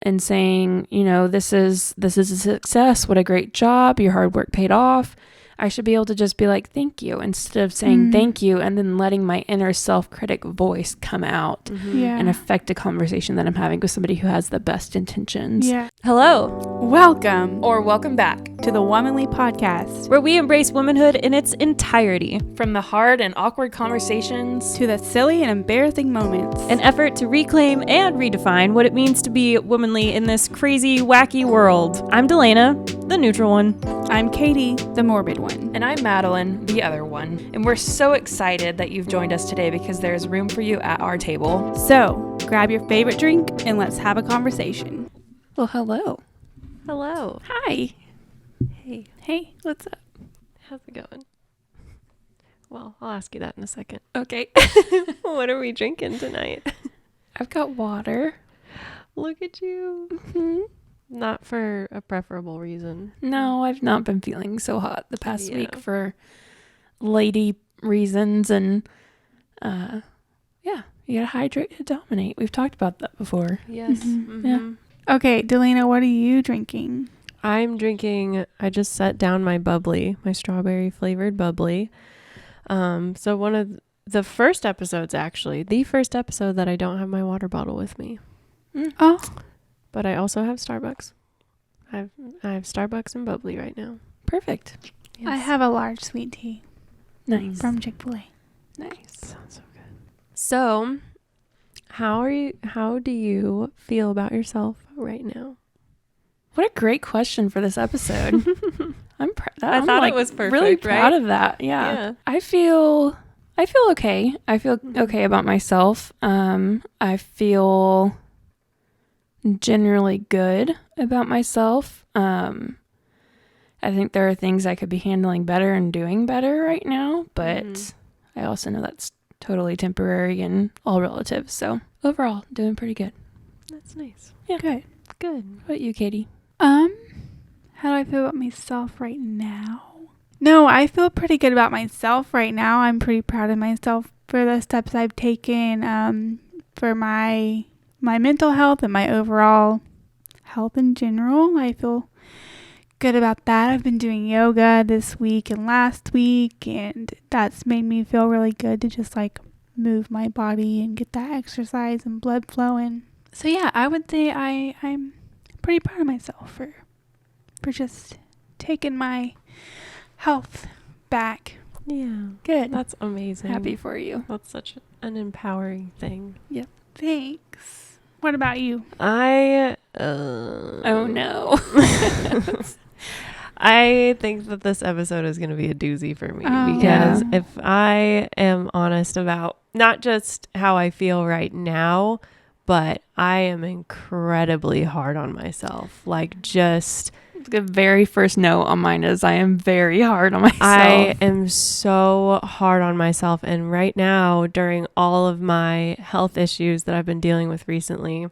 and saying, this is a success. What a great job. Your hard work paid off. I should be able to just be like, thank you, instead of saying thank you and then letting my inner self-critic voice come out and affect a conversation that I'm having with somebody who has the best intentions. Yeah. Hello. Welcome. Or welcome back to the Womanly Podcast, where we embrace womanhood in its entirety. From the hard and awkward conversations to the silly and embarrassing moments. An effort to reclaim and redefine what it means to be womanly in this crazy, wacky world. I'm Delana, the neutral one. I'm Katie, the morbid one. And I'm Madeline, the other one. And we're so excited that you've joined us today because there's room for you at our table. So, grab your favorite drink and let's have a conversation. Well, hello. Hello. Hi. Hey. Hey. What's up? How's it going? Well, I'll ask you that in a second. Okay. What are we drinking tonight? I've got water. Look at you. Mm-hmm. Not for a preferable reason. No, I've not been feeling so hot the past week for lady reasons. And you gotta hydrate to dominate. We've talked about that before. Yes. Mm-hmm. Yeah. Okay, Delana, what are you drinking? I'm drinking, I just set down my bubbly, my strawberry flavored bubbly. So one of the first episodes, actually, the first episode that I don't have my water bottle with me. Oh. But I also have Starbucks. I have Starbucks and bubbly right now. Perfect. Yes. I have a large sweet tea. Nice. From Chick-fil-A. Nice. Sounds so good. So, how do you feel about yourself right now? What a great question for this episode. I'm I thought it was perfect, really proud right? of that. Yeah. I feel okay. I feel okay about myself. I feel generally good about myself. I think there are things I could be handling better and doing better right now, but I also know that's totally temporary and all relative. So overall, doing pretty good. That's nice. Yeah. Good. Good. What about you, Katie? How do I feel about myself right now? No, I feel pretty good about myself right now. I'm pretty proud of myself for the steps I've taken for my mental health and my overall health in general. I feel good about that. I've been doing yoga this week and last week, and that's made me feel really good to just like move my body and get that exercise and blood flowing. So yeah, I would say I'm pretty proud of myself for just taking my health back. Yeah. Good. That's amazing. Happy for you. That's such an empowering thing. Yep. Thanks. What about you? Oh no. I think that this episode is going to be a doozy for me because Yeah. if I am honest about not just how I feel right now, but I am incredibly hard on myself. Like just The very first note on mine is I am very hard on myself. I am so hard on myself. And right now, during all of my health issues that I've been dealing with recently,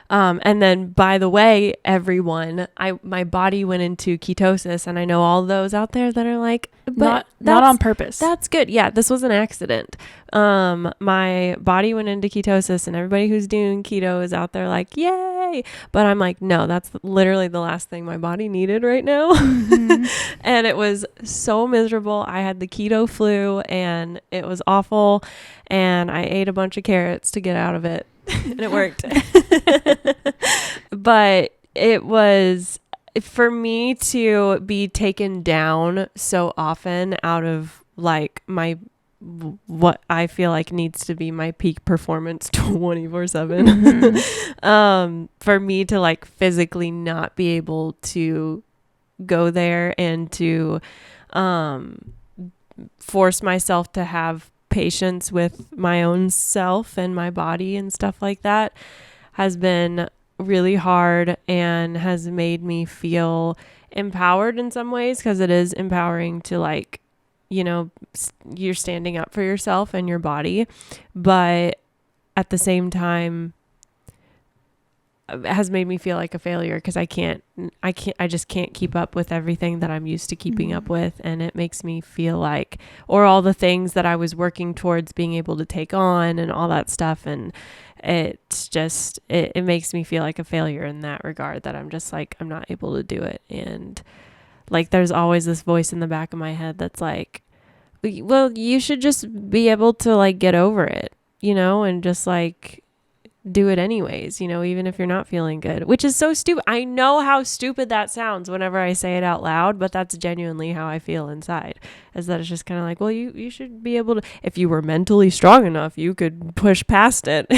and then, by the way, everyone, my body went into ketosis, and I know all those out there that are like, but not on purpose. That's good. Yeah, this was an accident. My body went into ketosis, and everybody who's doing keto is out there like, yay! But I'm like, no, that's literally the last thing my body needed right now. Mm-hmm. And it was so miserable. I had the keto flu, and it was awful. And I ate a bunch of carrots to get out of it. And it worked. But it was, for me to be taken down so often out of like what I feel like needs to be my peak performance 24/7, for me to like physically not be able to go there and to force myself to have patience with my own self and my body and stuff like that has been really hard and has made me feel empowered in some ways, because it is empowering to like, you're standing up for yourself and your body, but at the same time has made me feel like a failure because I just can't keep up with everything that I'm used to keeping up with. And it makes me feel like, or all the things that I was working towards being able to take on and all that stuff. And it's just, it makes me feel like a failure in that regard, that I'm just like, I'm not able to do it. And like, there's always this voice in the back of my head that's like, well, you should just be able to like get over it, and just like do it anyways, even if you're not feeling good, which is so stupid. I know how stupid that sounds whenever I say it out loud, but that's genuinely how I feel inside, is that it's just kind of like, well, you should be able to, if you were mentally strong enough, you could push past it.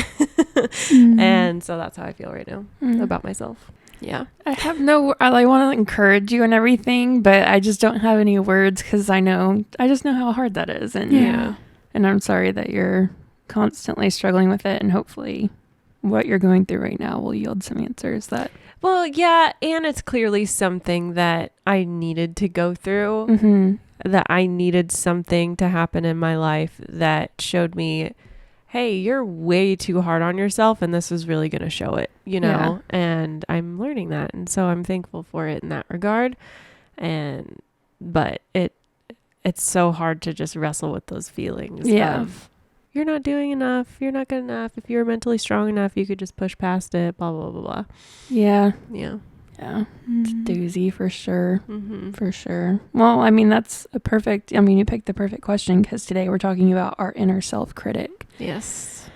And so that's how I feel right now about myself. Yeah. I want to encourage you and everything, but I just don't have any words because I just know how hard that is. And and I'm sorry that you're constantly struggling with it, and hopefully what you're going through right now will yield some answers that. Well, yeah. And it's clearly something that I needed to go through, that I needed something to happen in my life that showed me, hey, you're way too hard on yourself, and this is really going to show it, and I'm learning that. And so I'm thankful for it in that regard. But it's so hard to just wrestle with those feelings of, you're not doing enough, you're not good enough. If you're mentally strong enough, you could just push past it, blah, blah, blah, blah. Yeah. Yeah. Yeah. It's doozy for sure. For sure. Well, I mean, you picked the perfect question, because today we're talking about our inner self-critic. Yes.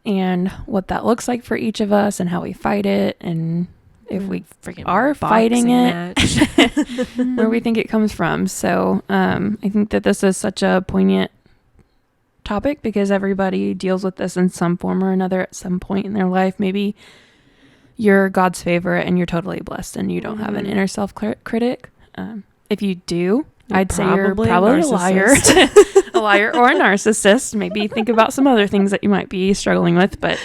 And what that looks like for each of us and how we fight it, and if we freaking are fighting it, where we think it comes from. So I think that this is such a poignant topic because everybody deals with this in some form or another at some point in their life. Maybe you're God's favorite and you're totally blessed and you don't have an inner self-critic. If you do, I'd say you're probably a liar. A liar or a narcissist. Maybe think about some other things that you might be struggling with. But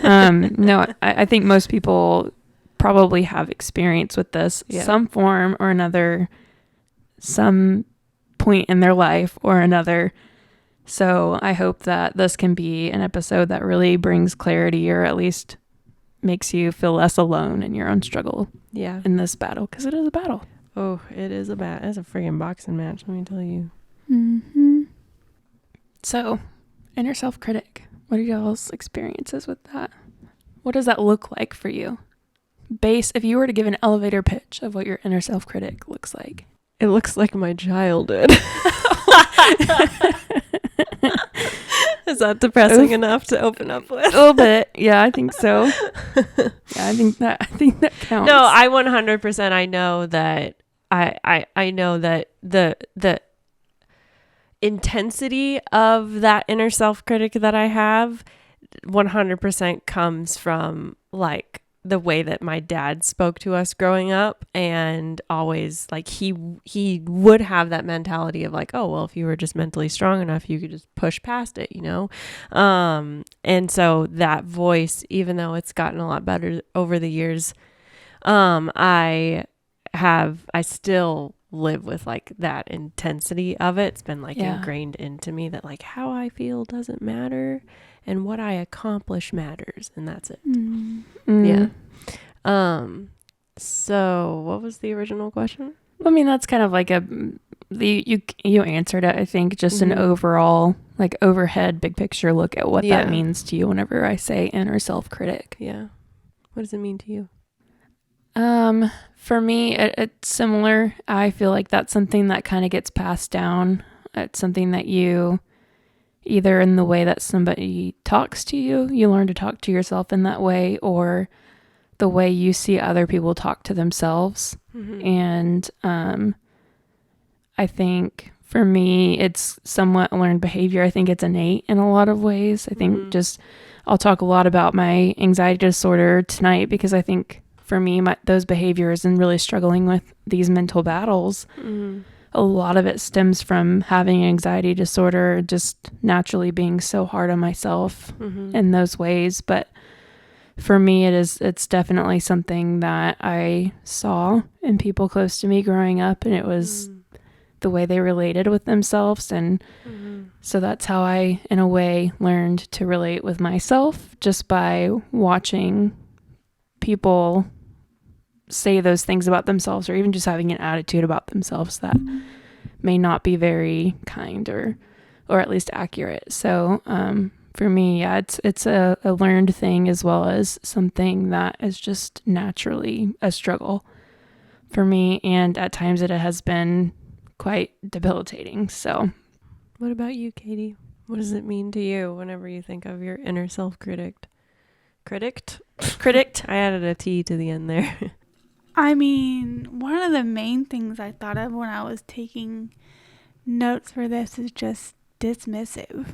no, I think most people probably have experience with this, some form or another, some point in their life or another. So I hope that this can be an episode that really brings clarity, or at least makes you feel less alone in your own struggle in this battle, because it is a battle. Oh, it is it's a freaking boxing match, let me tell you. So, inner self-critic, what are y'all's experiences with that? What does that look like for you? If you were to give an elevator pitch of what your inner self-critic looks like. It looks like my childhood. Is that depressing enough to open up with? A little bit. Yeah, I think so. Yeah, I think that counts. No, I 100%. I know that I know that the intensity of that inner self-critic that I have 100% comes from like the way that my dad spoke to us growing up, and always like he would have that mentality of like, oh, well, if you were just mentally strong enough, you could just push past it, and so that voice, even though it's gotten a lot better over the years, I still live with like that intensity of it. It's been like ingrained into me that like how I feel doesn't matter and what I accomplish matters, and that's it. Yeah. So what was the original question? I mean, that's kind of like you answered it, I think, just an overall like overhead big picture look at what that means to you whenever I say inner self-critic. Yeah. What does it mean to you? For me, it's similar. I feel like that's something that kind of gets passed down. It's something that you, either in the way that somebody talks to you, you learn to talk to yourself in that way, or the way you see other people talk to themselves. And I think for me, it's somewhat learned behavior. I think it's innate in a lot of ways. I think I'll talk a lot about my anxiety disorder tonight, because I think for me, those behaviors and really struggling with these mental battles, a lot of it stems from having anxiety disorder, just naturally being so hard on myself in those ways. But for me, it's definitely something that I saw in people close to me growing up, and it was the way they related with themselves. And so that's how I, in a way, learned to relate with myself, just by watching people say those things about themselves, or even just having an attitude about themselves that may not be very kind or at least accurate. So for me, yeah, it's a learned thing as well as something that is just naturally a struggle for me, and at times it has been quite debilitating. So What about you, Katie? What does it mean to you whenever you think of your inner self-critic? Critic? I added a T to the end there. I mean, one of the main things I thought of when I was taking notes for this is just dismissive.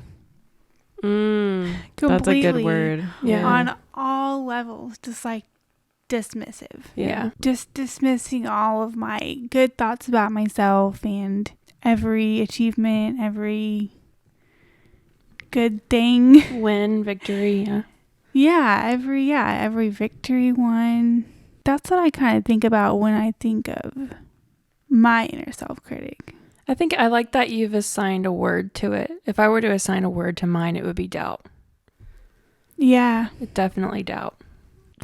That's a good word. Yeah. On all levels, just like dismissive. yeah. Just dismissing all of my good thoughts about myself and every achievement, every good thing. Win, victory, Every victory won. That's what I kind of think about when I think of my inner self-critic. I think I like that you've assigned a word to it. If I were to assign a word to mine, it would be doubt. Yeah. It's definitely doubt.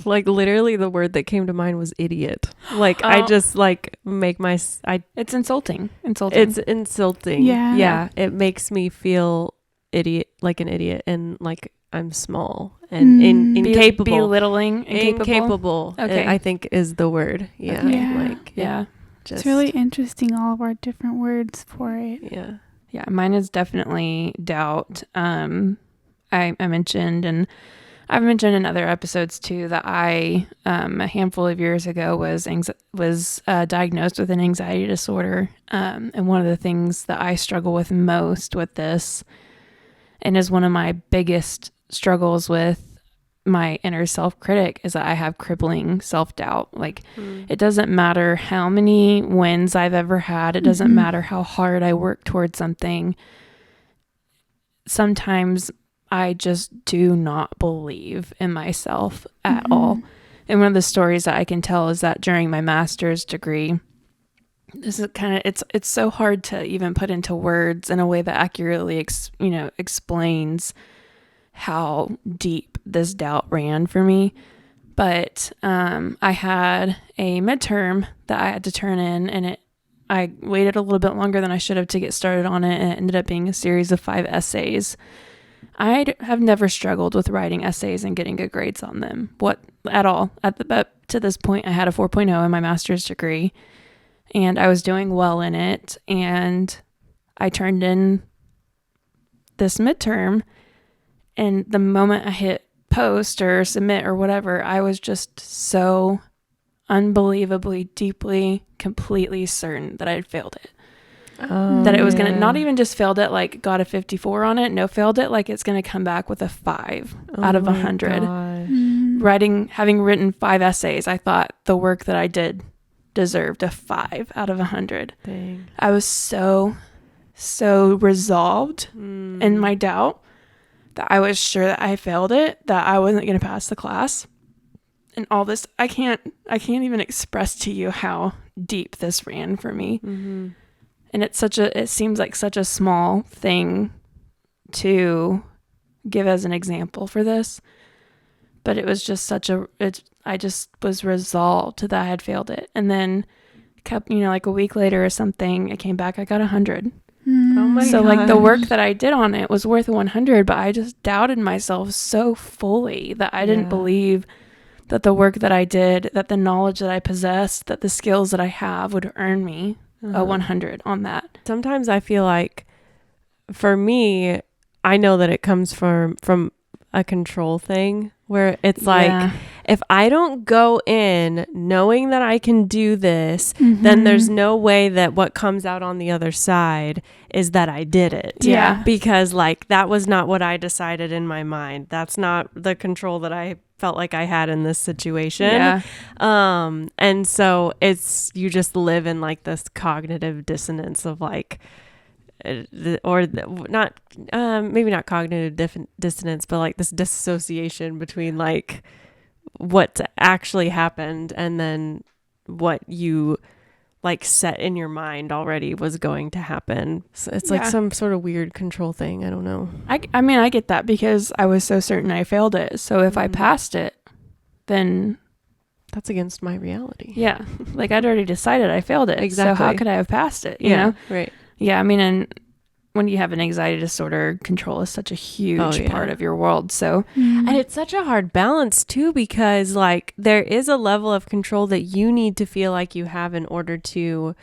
Like literally the word that came to mind was idiot. Like I just like make it's insulting. It's insulting. Yeah. It makes me feel like an idiot and like I'm small and incapable. Belittling. Incapable. Okay. I think is the word. Yeah. Okay. Yeah. Like Yeah. It's really interesting, all of our different words for it. Yeah. Yeah, mine is definitely doubt. I mentioned, and I've mentioned in other episodes too, that I a handful of years ago was diagnosed with an anxiety disorder. And one of the things that I struggle with most with this, and is one of my biggest struggles with my inner self-critic, is that I have crippling self-doubt. Like it doesn't matter how many wins I've ever had. It doesn't matter how hard I work towards something. Sometimes I just do not believe in myself at all. And one of the stories that I can tell is that during my master's degree, this is kind of, it's so hard to even put into words in a way that accurately explains how deep this doubt ran for me. But I had a midterm that I had to turn in, and I waited a little bit longer than I should have to get started on it, and it ended up being a series of 5 essays. I have never struggled with writing essays and getting good grades on them, at all. But to this point, I had a 4.0 in my master's degree, and I was doing well in it, and I turned in this midterm, and the moment I hit post or submit or whatever, I was just so unbelievably, deeply, completely certain that I had failed it. That it was going to, not even just failed it, like got a 54 on it. No, failed it like it's going to come back with a 5 out of 100. Having written 5 essays, I thought the work that I did deserved a 5 out of 100. Dang. I was so resolved in my doubt that I was sure that I failed it, that I wasn't going to pass the class. And all this, I can't even express to you how deep this ran for me. And it seems like such a small thing to give as an example for this, but it was just I just was resolved that I had failed it. And then like a week later or something, it came back, I got 100. Oh my So gosh. like the work that I did on it was worth 100, but I just doubted myself so fully that I didn't believe that the work that I did, that the knowledge that I possessed, that the skills that I have would earn me a 100 on that. Sometimes I feel like, for me, I know that it comes from a control thing, where it's like, if I don't go in knowing that I can do this, then there's no way that what comes out on the other side is that I did it. Yeah. Because like that was not what I decided in my mind. That's not the control that I felt like I had in this situation. Yeah. And so you just live in like this cognitive dissonance of like, maybe not cognitive dissonance, but like this disassociation between like what actually happened and then what you like set in your mind already was going to happen. So it's like some sort of weird control thing. I don't know. I mean, I get that because I was so certain I failed it. So if I passed it, then that's against my reality. Yeah. Like I'd already decided I failed it. Exactly. So how could I have passed it? You know? Right. Yeah. I mean, and when you have an anxiety disorder, control is such a huge part of your world. So, Mm. And it's such a hard balance too, because like there is a level of control that you need to feel like you have in order to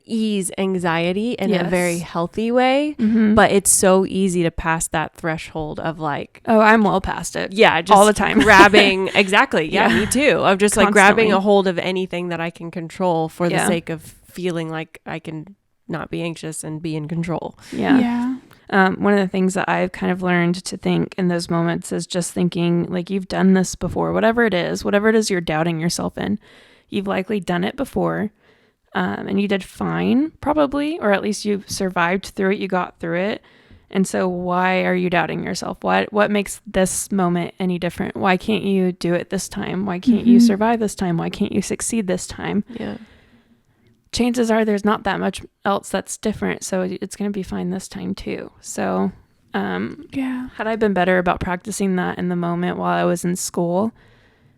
ease anxiety in a very healthy way. But it's so easy to pass that threshold of like, oh, I'm well past it. yeah, just all the time. grabbing. Exactly. Yeah, me too. Of just like grabbing Constantly. a hold of anything that I can control for the Yeah. sake of feeling like I can not be anxious and be in control. Yeah. One of the things that I've kind of learned to think in those moments is just thinking like you've done this before, whatever it is you're doubting yourself in, you've likely done it before, and you did fine probably, or at least you survived through it, you got through it. And so why are you doubting yourself? What makes this moment any different? Why can't you do it this time? Why can't you survive this time? Why can't you succeed this time? Yeah. Chances are there's not that much else that's different. So it's going to be fine this time too. So, had I been better about practicing that in the moment while I was in school,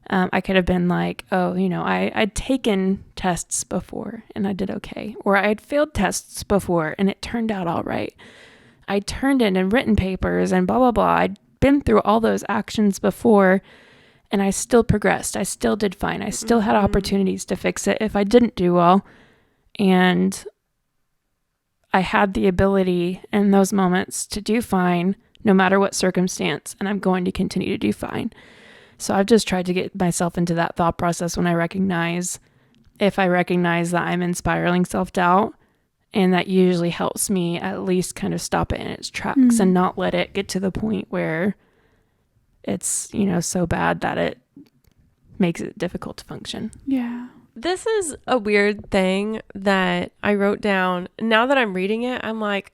I could have been like, oh, you know, I'd taken tests before and I did okay. Or I'd failed tests before and it turned out all right. I turned in and written papers and blah, blah, blah. I'd been through all those actions before and I still progressed. I still did fine. I still had opportunities to fix it if I didn't do well. And I had the ability in those moments to do fine no matter what circumstance, and I'm going to continue to do fine. So I've just tried to get myself into that thought process when I recognize that I'm in spiraling self-doubt, and that usually helps me at least kind of stop it in its tracks and not let it get to the point where it's, you know, so bad that it makes it difficult to function. Yeah. This is a weird thing that I wrote down. Now that I'm reading it, I'm like,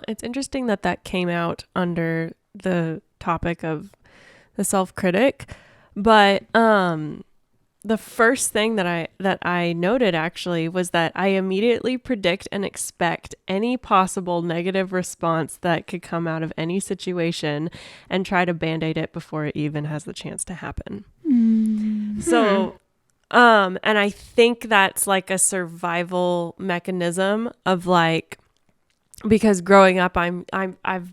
it's interesting that came out under the topic of the self-critic. But the first thing that I noted actually was that I immediately predict and expect any possible negative response that could come out of any situation and try to band-aid it before it even has the chance to happen. So and I think that's like a survival mechanism of like, because growing up, I've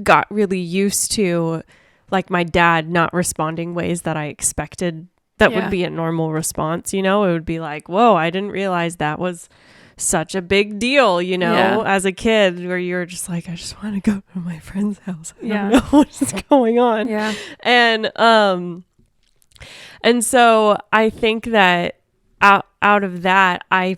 got really used to like my dad not responding ways that I expected that would be a normal response. You know, it would be like, whoa, I didn't realize that was such a big deal, you know, as a kid, where you're just like, I just want to go to my friend's house. I don't know what's going on. Yeah. And so I think that out of that, I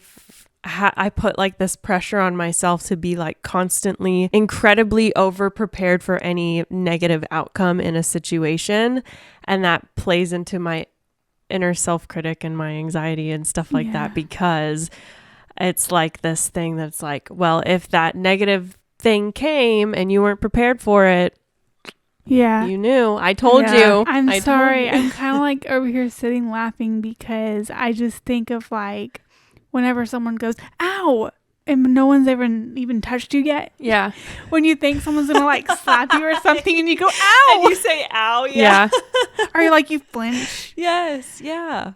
put like this pressure on myself to be like constantly incredibly over prepared for any negative outcome in a situation. And that plays into my inner self-critic and my anxiety and stuff like that, because it's like this thing that's like, well, if that negative thing came and you weren't prepared for it, you knew. I told you. I'm sorry. I'm kind of like over here sitting laughing because I just think of like whenever someone goes, ow, and no one's ever even touched you yet. Yeah. When you think someone's going to like slap you or something and you go, ow. And you say, ow. Yeah. Or you like, you flinch. Yes. Yeah.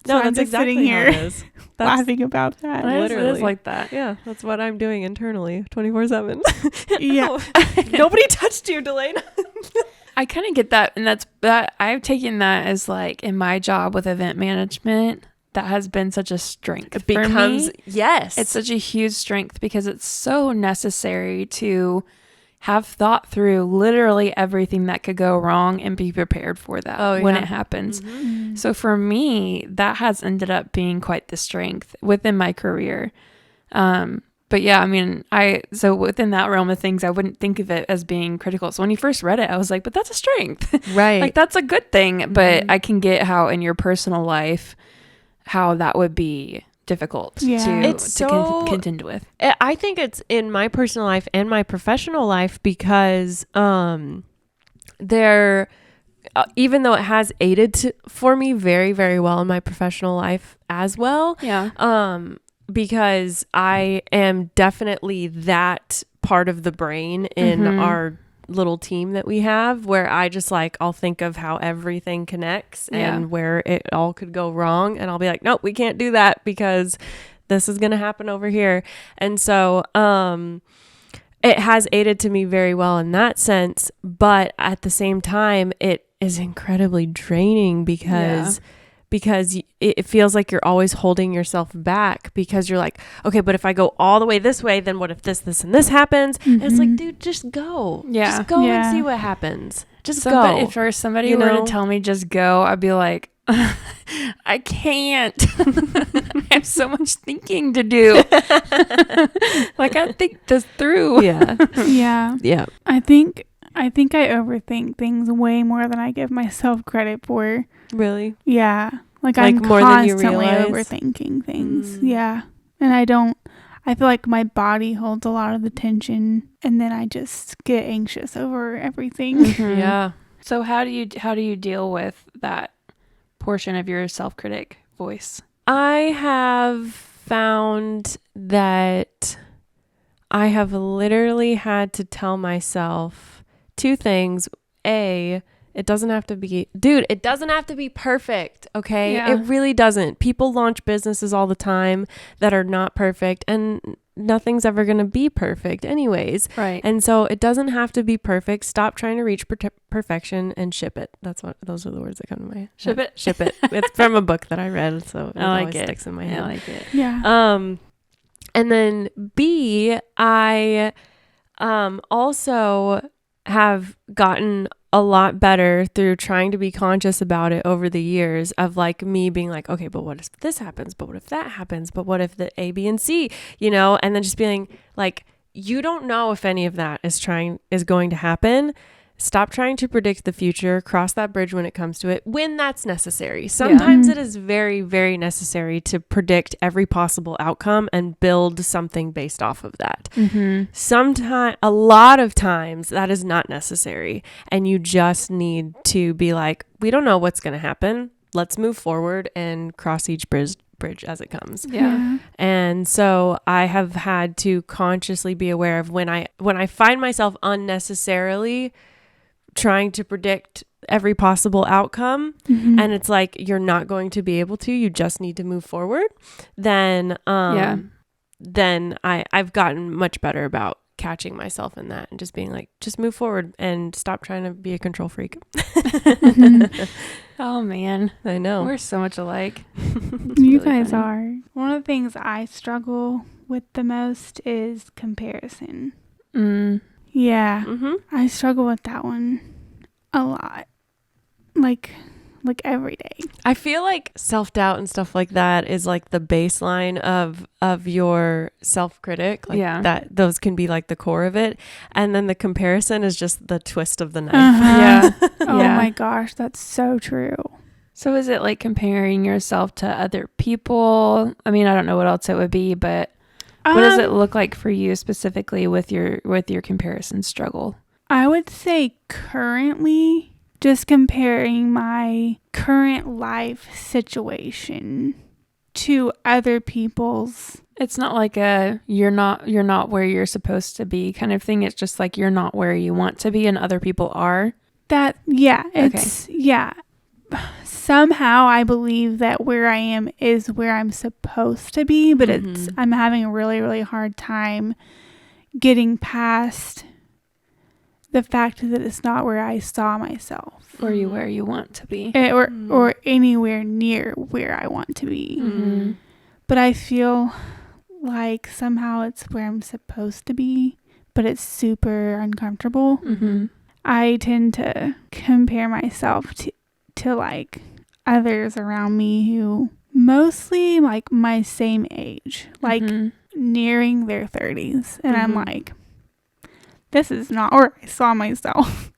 So No, I'm that's just exactly sitting how here it is. That's laughing about that. It is like that. Yeah, that's what I'm doing internally 24/7. Yeah. Nobody touched you, Delana. I kind of get that. And that I've taken that as like in my job with event management, that has been such a strength. It becomes, for me. yes. It's such a huge strength because it's so necessary to have thought through literally everything that could go wrong and be prepared for that when it happens. So for me, that has ended up being quite the strength within my career. But yeah, I mean, so within that realm of things, I wouldn't think of it as being critical. So when you first read it, I was like, but that's a strength. Right. Like that's a good thing. But I can get how in your personal life, how that would be difficult to contend with. I think it's in my personal life and my professional life because there, even though it has aided for me very, very well in my professional life as well. Yeah. Because I am definitely that part of the brain in our little team that we have where I just like, I'll think of how everything connects and where it all could go wrong. And I'll be like, nope, we can't do that because this is going to happen over here. And so, it has aided to me very well in that sense. But at the same time, it is incredibly draining because it feels like you're always holding yourself back because you're like, okay, but if I go all the way this way, then what if this and this happens? And it's like, dude, just go. Yeah. Just go and see what happens. Just go. If somebody were to tell me just go, I'd be like, I can't. I have so much thinking to do. Like, I think this through. Yeah. Yeah. Yeah. I think I overthink things way more than I give myself credit for. Really? Yeah. Like Like I'm more than you constantly realize? overthinking things. Yeah. And I feel like my body holds a lot of the tension and then I just get anxious over everything. Mhm. Yeah. So how do you deal with that portion of your self-critic voice? I have found that I have literally had to tell myself two things. It doesn't have to be perfect. Okay. Yeah. It really doesn't. People launch businesses all the time that are not perfect and nothing's ever going to be perfect anyways. Right. And so it doesn't have to be perfect. Stop trying to reach perfection and ship it. Those are the words that come to my head. Ship it. Ship it. It's from a book that I read. So it I like always it. sticks in my head. I like it. Yeah. And then B, I also have gotten a lot better through trying to be conscious about it over the years of like me being like, okay, but what if this happens? But what if that happens? But what if the A, B, and C, and then just being like, you don't know if any of that is going to happen. Stop trying to predict the future. Cross that bridge when it comes to it, when that's necessary. Sometimes it is very, very necessary to predict every possible outcome and build something based off of that. Mm-hmm. A lot of times that is not necessary. And you just need to be like, we don't know what's going to happen. Let's move forward and cross each bridge as it comes. Yeah. And so I have had to consciously be aware of when I find myself unnecessarily trying to predict every possible outcome and it's like you're not going to be able to, you just need to move forward, then I've gotten much better about catching myself in that and just being like, just move forward and stop trying to be a control freak. Oh man, I know. we're so much alike. You really guys funny. are. One of the things I struggle with the most is comparison. Yeah. I struggle with that one a lot. Like every day. I feel like self-doubt and stuff like that is like the baseline of your self-critic. Like that those can be like the core of it. And then the comparison is just the twist of the knife. Yeah. Oh Yeah. my gosh, that's so true. So is it like comparing yourself to other people? I mean, I don't know what else it would be, but what does it look like for you specifically with your comparison struggle? I would say currently just comparing my current life situation to other people's. It's not like you're not where you're supposed to be kind of thing. It's just like you're not where you want to be and other people are. Somehow I believe that where I am is where I'm supposed to be, but I'm having a really, really hard time getting past the fact that it's not where I saw myself. Or you where you want to be. Or anywhere near where I want to be. Mm-hmm. But I feel like somehow it's where I'm supposed to be, but it's super uncomfortable. Mm-hmm. I tend to compare myself to like others around me who mostly like my same age, like nearing their 30s. And I'm like, this is not where I saw myself.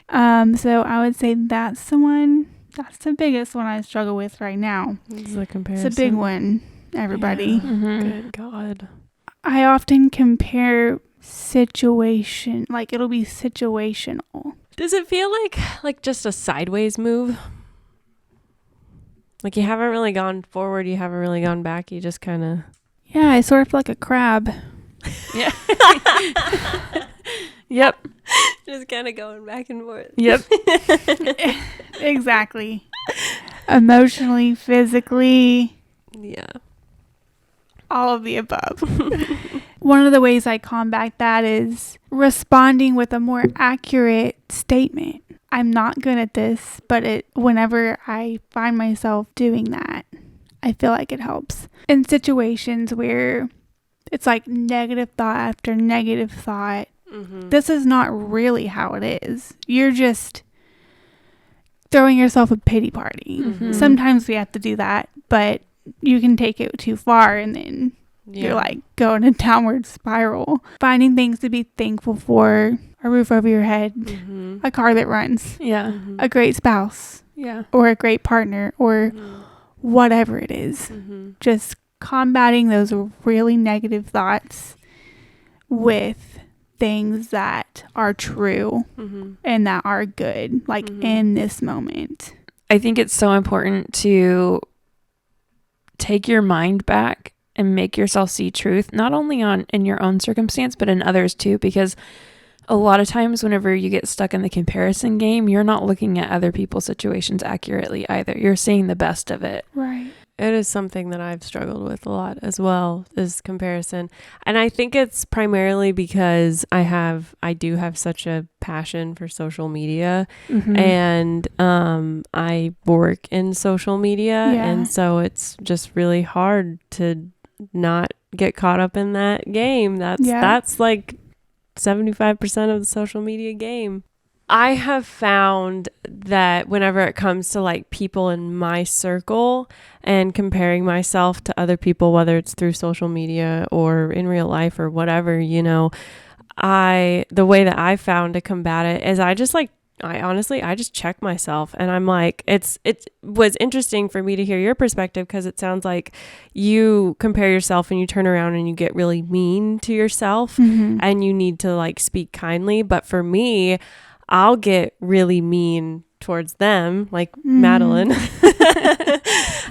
So I would say that's the biggest one I struggle with right now. It's a comparison. It's a big one, everybody. Yeah. Mm-hmm. Good God. I often compare situation, like it'll be situational. Does it feel like just a sideways move? Like you haven't really gone forward, you haven't really gone back, you just kind of... Yeah, I sort of feel like a crab. Yeah. Yep. Just kind of going back and forth. Yep. Exactly. Emotionally, physically, Yeah. all of the above. One of the ways I combat that is responding with a more accurate statement. I'm not good at this, but whenever I find myself doing that, I feel like it helps. In situations where it's like negative thought after negative thought, this is not really how it is. You're just throwing yourself a pity party. Sometimes we have to do that, but you can take it too far and then you're like going a downward spiral. Finding things to be thankful for: a roof over your head, a car that runs, a great spouse, or a great partner, or whatever it is. Just combating those really negative thoughts with things that are true and that are good, like in this moment. I think it's so important to take your mind back and make yourself see truth, not only in your own circumstance, but in others too, because a lot of times whenever you get stuck in the comparison game, you're not looking at other people's situations accurately either. You're seeing the best of it. Right. It is something that I've struggled with a lot as well, is comparison. And I think it's primarily because I do have such a passion for social media, and I work in social media. And so it's just really hard to not get caught up in that game. That's like 75% of the social media game. I have found that whenever it comes to like people in my circle and comparing myself to other people, whether it's through social media or in real life or whatever, the way that I found to combat it is I just check myself, and I'm like, it was interesting for me to hear your perspective, because it sounds like you compare yourself and you turn around and you get really mean to yourself, and you need to like speak kindly. But for me, I'll get really mean towards them, like Madeline,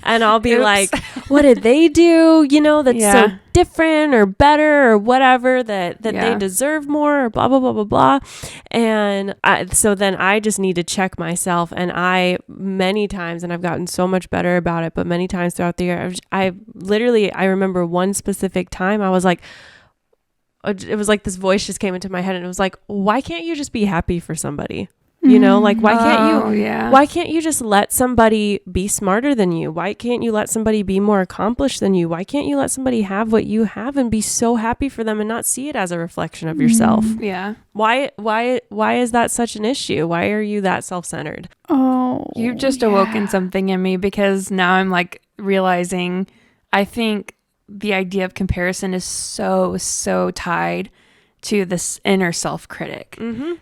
and I'll be like, what did they do? That's so different or better or whatever, that they deserve more, or blah, blah, blah, blah, blah. And so then I just need to check myself. And many times, and I've gotten so much better about it, but many times throughout the year, I remember one specific time I was like, it was like this voice just came into my head, and it was like, why can't you just be happy for somebody? Like, why can't you just let somebody be smarter than you? Why can't you let somebody be more accomplished than you? Why can't you let somebody have what you have and be so happy for them and not see it as a reflection of yourself? Why is that such an issue? Why are you that self-centered? You've just awoken something in me, because now I'm like realizing, I think the idea of comparison is so tied to this inner self-critic.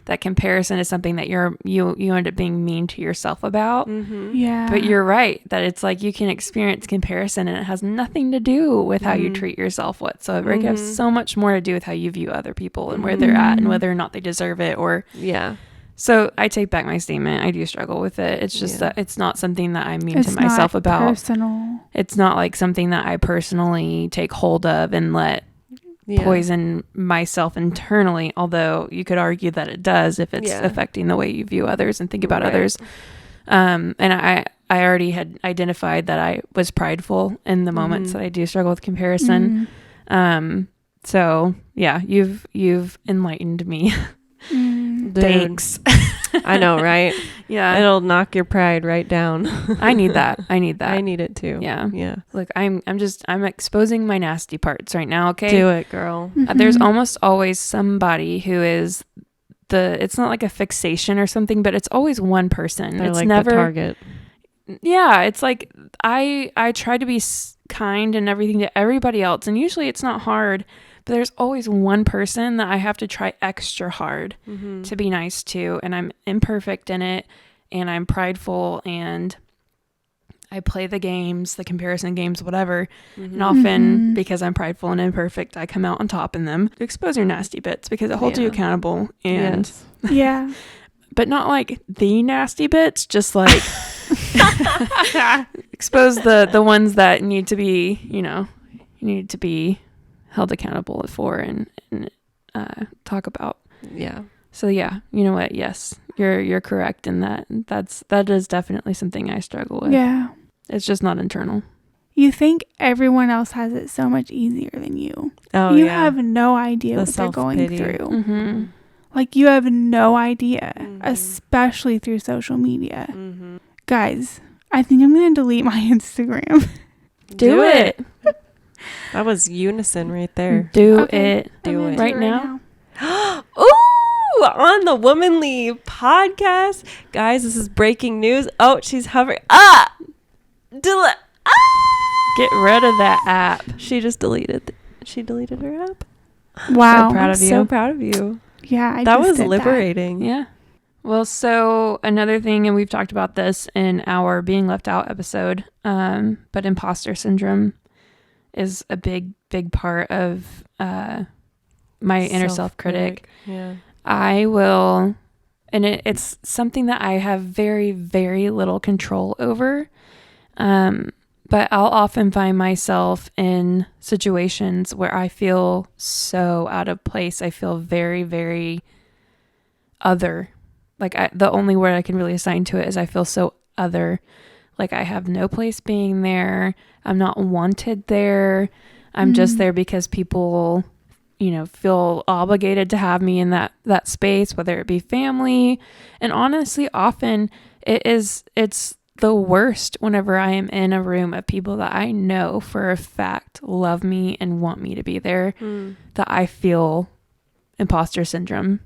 That comparison is something that you end up being mean to yourself about. But you're right that it's like you can experience comparison and it has nothing to do with how you treat yourself whatsoever. It has so much more to do with how you view other people and where they're at and whether or not they deserve it. So I take back my statement. I do struggle with it. It's just that it's not something that I'm mean to myself about. Personal. It's not like something that I personally take hold of and let poison myself internally, although you could argue that it does if it's affecting the way you view others and think about others. And I already had identified that I was prideful in the moments that I do struggle with comparison. So yeah, you've enlightened me. Thanks. I know, right? It'll knock your pride right down. I need that. I need it too. Yeah. Look, I'm exposing my nasty parts right now. Okay, do it, girl. There's almost always somebody who is it's not like a fixation or something, but it's always one person. They're it's like never the target. Yeah, it's like I try to be kind and everything to everybody else, and usually it's not hard. But there's always one person that I have to try extra hard to be nice to. And I'm imperfect in it. And I'm prideful. And I play the games, the comparison games, whatever. And often, because I'm prideful and imperfect, I come out on top in them. Expose your nasty bits, because it holds you accountable. And but not like the nasty bits, just like expose the ones that need to be, you need to be held accountable for and talk about. Yeah. So yeah, you know what? Yes, you're correct in that. That is definitely something I struggle with. Yeah. It's just not internal. You think everyone else has it so much easier than you. Oh, You yeah. have no idea The what they're going self-pity. through. Mm-hmm. Like, you have no idea, Mhm. especially through social media. Mm-hmm. Guys, I think I'm going to delete my Instagram. Do it. That was unison right there. Do Okay. it. Do I'm it. gonna Right now? Ooh, on the Womanly podcast. Guys, this is breaking news. Oh, she's hovering. Get rid of that app. She just deleted. She deleted her app. Wow. So proud of I'm you. so proud of you. Yeah, I That just was did liberating. Yeah. Well, so another thing, and we've talked about this in our Being Left Out episode, but imposter syndrome is a big part of my inner self-critic. Yeah. I will, and it's something that I have very, very little control over. But I'll often find myself in situations where I feel so out of place. I feel very, very other. Like the only word I can really assign to it is I feel so other. Like I have no place being there. I'm not wanted there. I'm just there because people, feel obligated to have me in that space, whether it be family. And honestly, often it's the worst whenever I am in a room of people that I know for a fact love me and want me to be there, that I feel imposter syndrome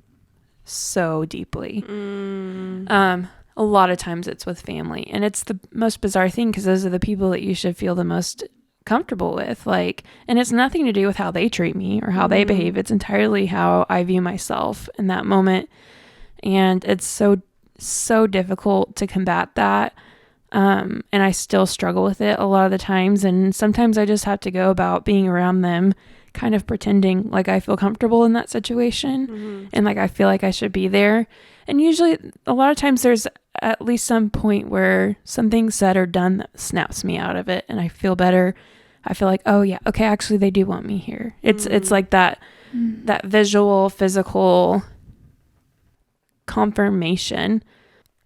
so deeply. A lot of times it's with family, and it's the most bizarre thing because those are the people that you should feel the most comfortable with, and it's nothing to do with how they treat me or how they behave. It's entirely how I view myself in that moment, and it's so difficult to combat that. And I still struggle with it a lot of the times, and sometimes I just have to go about being around them kind of pretending like I feel comfortable in that situation and like I feel like I should be there. And usually a lot of times there's at least some point where something's said or done that snaps me out of it and I feel better. I feel like, oh yeah, okay, actually they do want me here. It's like that visual, physical confirmation.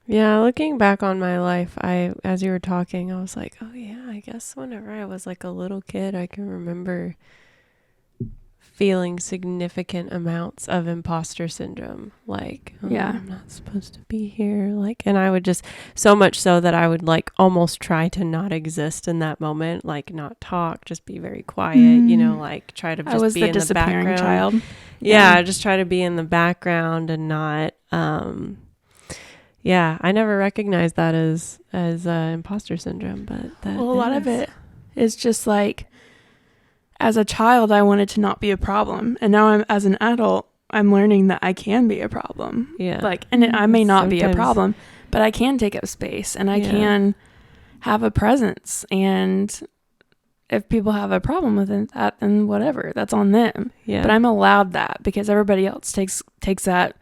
Yeah, looking back on my life, as you were talking, I was like, oh yeah, I guess whenever I was like a little kid, I can remember feeling significant amounts of imposter syndrome. Like, I'm not supposed to be here. Like, and I would just, so much so that I would like almost try to not exist in that moment, like not talk, just be very quiet, like try to just be in the background. Child. Yeah, just try to be in the background and not, I never recognized that as imposter syndrome, but a lot of it is just like, as a child, I wanted to not be a problem. And now as an adult, I'm learning that I can be a problem. Yeah. I may not be a Sometimes. problem, but I can take up space and I can have a presence. And if people have a problem with that, then whatever, that's on them. Yeah. But I'm allowed that because everybody else takes that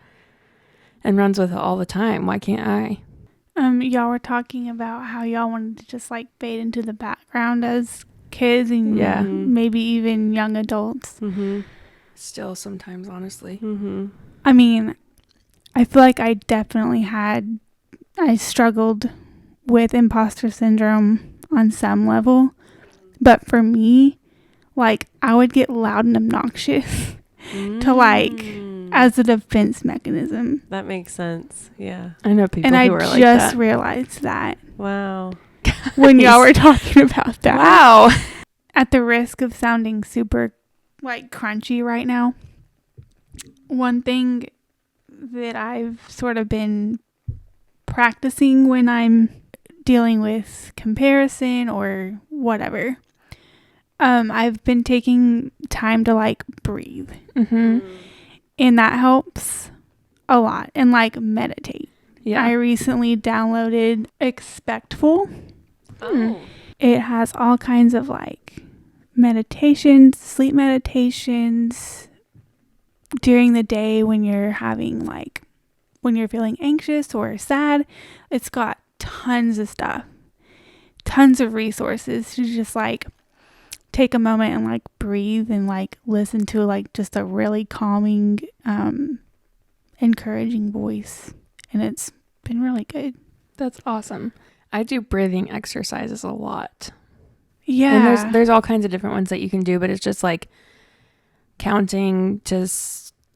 and runs with it all the time. Why can't I? Y'all were talking about how y'all wanted to just like fade into the background as kids and maybe even young adults. Still sometimes, honestly. I mean, I feel like I definitely I struggled with imposter syndrome on some level, but for me, like I would get loud and obnoxious to like as a defense mechanism. That makes sense. Yeah. I know people and who I are like just that. realized that Wow. when y'all were talking about that. Wow. At the risk of sounding super like crunchy right now, one thing that I've sort of been practicing when I'm dealing with comparison or whatever, I've been taking time to like breathe. And that helps a lot. And like meditate. Yeah. I recently downloaded Expectful. It has all kinds of like meditations, sleep meditations during the day when you're feeling anxious or sad. It's got tons of stuff, tons of resources to just like take a moment and like breathe and like listen to like just a really calming encouraging voice, and it's been really good. That's awesome. I do breathing exercises a lot. Yeah. And there's all kinds of different ones that you can do, but it's just like counting to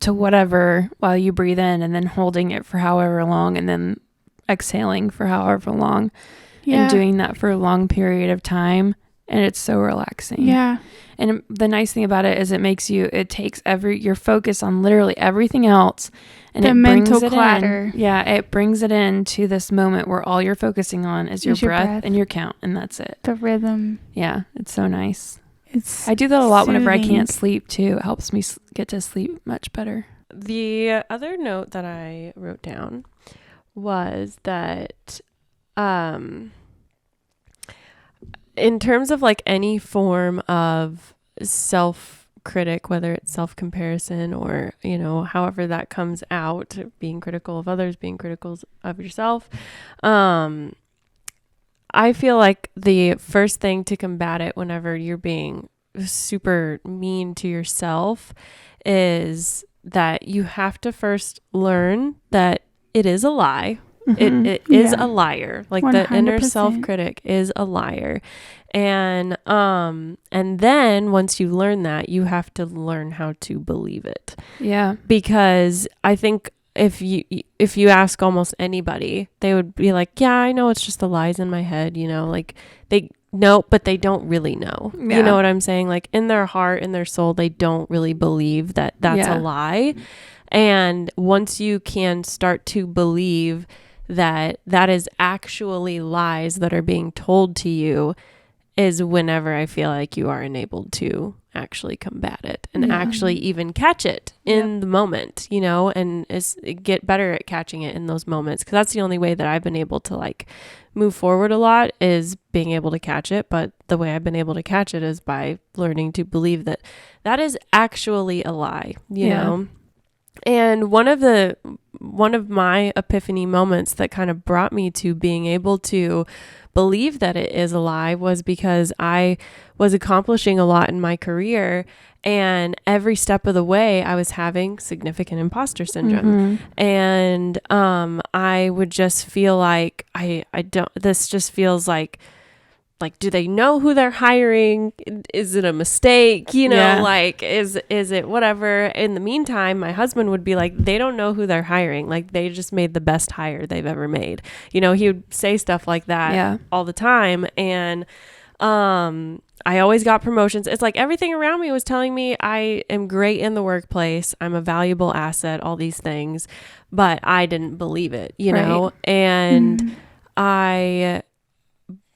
whatever while you breathe in, and then holding it for however long, and then exhaling for however long, and doing that for a long period of time. And it's so relaxing. Yeah. And the nice thing about it is it takes your focus on literally everything else, and the mental clutter. It brings it into this moment where all you're focusing on is your breath and your count, and that's it. The rhythm. Yeah, it's so nice. I do that a lot whenever I can't sleep too. It helps me get to sleep much better. The other note that I wrote down was that in terms of like any form of self-critic, whether it's self-comparison or, however that comes out, being critical of others, being critical of yourself, I feel like the first thing to combat it whenever you're being super mean to yourself is that you have to first learn that it is a lie. Mm-hmm. It is a liar. Like 100%. The inner self-critic is a liar. And then once you learn that, you have to learn how to believe it. Yeah. Because I think if you ask almost anybody, they would be like, yeah, I know it's just the lies in my head, like they know, but they don't really know. Yeah. You know what I'm saying? Like in their heart, in their soul, they don't really believe that that's a lie. And once you can start to believe that is actually lies that are being told to you, is whenever I feel like you are enabled to actually combat it and actually even catch it in the moment, and get better at catching it in those moments. Because that's the only way that I've been able to like move forward a lot, is being able to catch it. But the way I've been able to catch it is by learning to believe that is actually a lie, you know? And one of my epiphany moments that kind of brought me to being able to believe that it is a lie was because I was accomplishing a lot in my career, and every step of the way I was having significant imposter syndrome. Mm-hmm. And I would just feel like this just feels like, do they know who they're hiring? Is it a mistake? Like, is it whatever? In the meantime, my husband would be like, they don't know who they're hiring. Like, they just made the best hire they've ever made. He would say stuff like that all the time. And I always got promotions. It's like everything around me was telling me I am great in the workplace. I'm a valuable asset, all these things. But I didn't believe it, know? And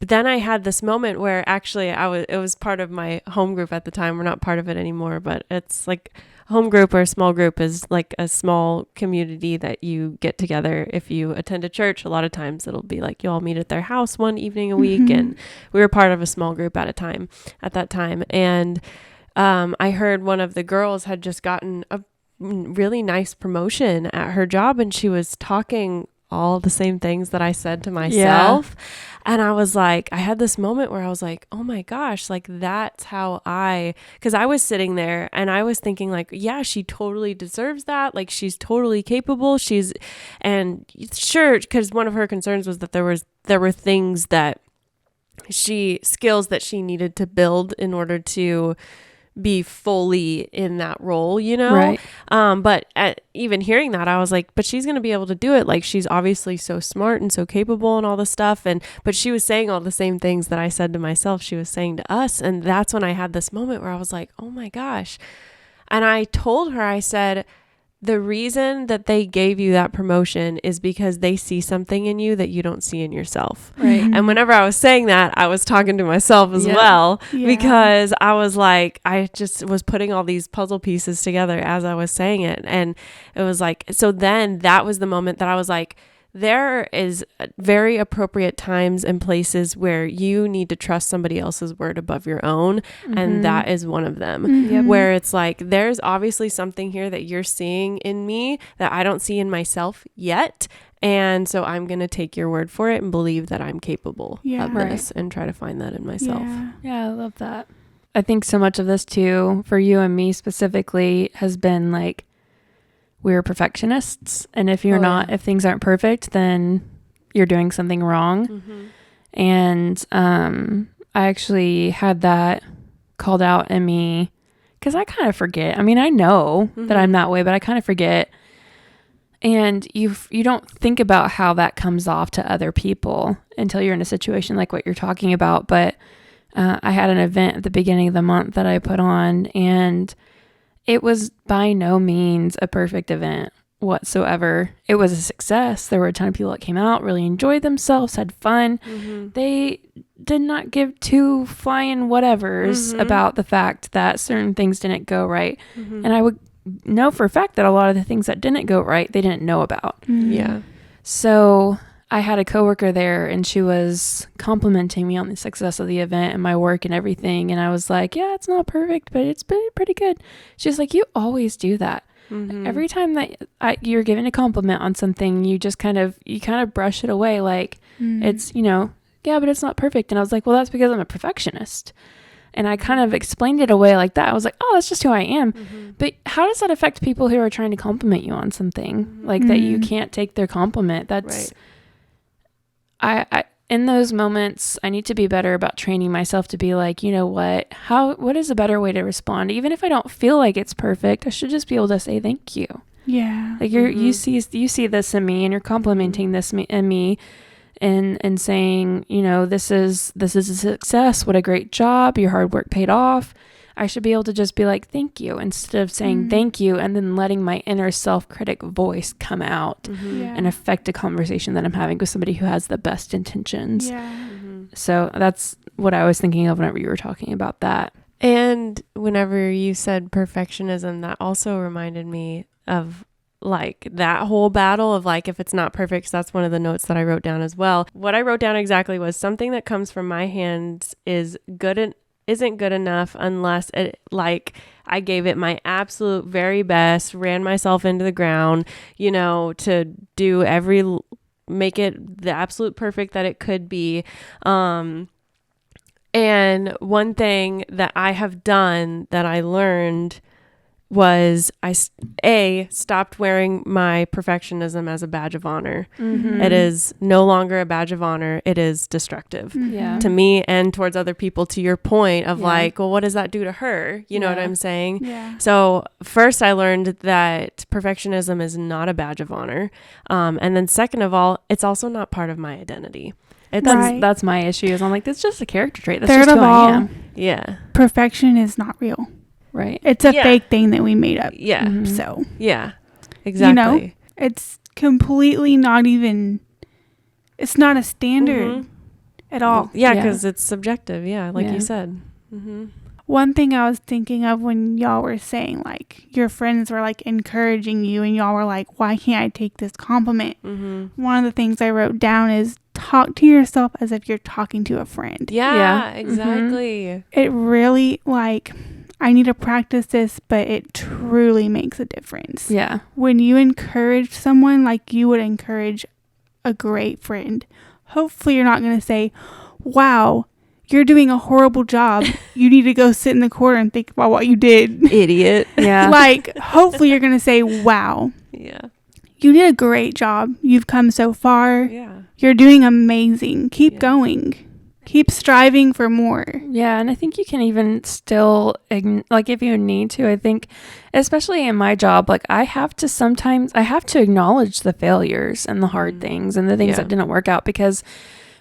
But then I had this moment where actually it was part of my home group at the time. We're not part of it anymore, but it's like a home group or a small group is like a small community that you get together. If you attend a church, a lot of times it'll be like you all meet at their house one evening a week. And we were part of a small group at that time. And I heard one of the girls had just gotten a really nice promotion at her job, and she was talking all the same things that I said to myself. And I was like, I had this moment where I was like, oh my gosh, like that's how because I was sitting there and I was thinking like, yeah, she totally deserves that. Like she's totally capable. And sure, because one of her concerns was that there were things that skills that she needed to build in order to be fully in that role, Right. But even hearing that, I was like, but she's going to be able to do it. Like, she's obviously so smart and so capable and all this stuff. But she was saying all the same things that I said to myself, she was saying to us. And that's when I had this moment where I was like, oh my gosh. And I told her, I said, the reason that they gave you that promotion is because they see something in you that you don't see in yourself. Right. And whenever I was saying that, I was talking to myself as well, because I was like, I just was putting all these puzzle pieces together as I was saying it. And it was like, so then that was the moment that I was like, there is very appropriate times and places where you need to trust somebody else's word above your own. And that is one of them, where it's like, there's obviously something here that you're seeing in me that I don't see in myself yet. And so I'm going to take your word for it and believe that I'm capable of this and try to find that in myself. Yeah, I love that. I think so much of this too, for you and me specifically, has been like, we're perfectionists. And if you're not, if things aren't perfect, then you're doing something wrong. Mm-hmm. And I actually had that called out in me because I kind of forget. I mean, I know that I'm that way, but I kind of forget. And you don't think about how that comes off to other people until you're in a situation like what you're talking about. But I had an event at the beginning of the month that I put on, and it was by no means a perfect event whatsoever. It was a success. There were a ton of people that came out, really enjoyed themselves, had fun. They did not give two flying whatevers about the fact that certain things didn't go right. And I would know for a fact that a lot of the things that didn't go right, they didn't know about. Yeah. So I had a coworker there, and she was complimenting me on the success of the event and my work and everything. And I was like, yeah, it's not perfect, but it's been pretty good. She's like, you always do that. Every time that you're given a compliment on something, you just kind of brush it away. Like it's, yeah, but it's not perfect. And I was like, well, that's because I'm a perfectionist. And I kind of explained it away like that. I was like, oh, that's just who I am. But how does that affect people who are trying to compliment you on something like that you can't take their compliment? That's, I in those moments, I need to be better about training myself to be like, you know what is a better way to respond? Even if I don't feel like it's perfect, I should just be able to say thank you. Yeah. Like you see this in me, and you're complimenting this in me, and saying, this is a success. What a great job. Your hard work paid off. I should be able to just be like, thank you, instead of saying thank you and then letting my inner self-critic voice come out and affect a conversation that I'm having with somebody who has the best intentions. Yeah. So that's what I was thinking of whenever you were talking about that. And whenever you said perfectionism, that also reminded me of like that whole battle of like, if it's not perfect, so that's one of the notes that I wrote down as well. What I wrote down exactly was something that comes from my hands isn't good enough unless it, like, I gave it my absolute very best, ran myself into the ground, to do make it the absolute perfect that it could be. And one thing that I have done that I learned was I stopped wearing my perfectionism as a badge of honor. It is no longer a badge of honor. It is destructive to me and towards other people, to your point of like, well, what does that do to her? You know what I'm saying? Yeah. So first I learned that perfectionism is not a badge of honor. And then second of all, it's also not part of my identity. That's my issue. Is I'm like, that's just a character trait. That's Third just who of all, I am. Yeah. Perfection is not real. Right. It's a fake thing that we made up. Yeah. So. Yeah. Exactly. It's completely not even. It's not a standard at all. Yeah, because it's subjective. Yeah, like you said. One thing I was thinking of when y'all were saying, like, your friends were, like, encouraging you and y'all were like, why can't I take this compliment? One of the things I wrote down is talk to yourself as if you're talking to a friend. Yeah. Exactly. It really, like, I need to practice this, but it truly makes a difference. Yeah. When you encourage someone like you would encourage a great friend, hopefully you're not going to say, wow, you're doing a horrible job. You need to go sit in the corner and think about what you did. Idiot. Yeah. Like, hopefully you're going to say, wow. Yeah. You did a great job. You've come so far. Yeah. You're doing amazing. Keep going. Keep striving for more. Yeah, and I think you can even still, like, if you need to, I think, especially in my job, like, I have to acknowledge the failures and the hard things and the things that didn't work out, because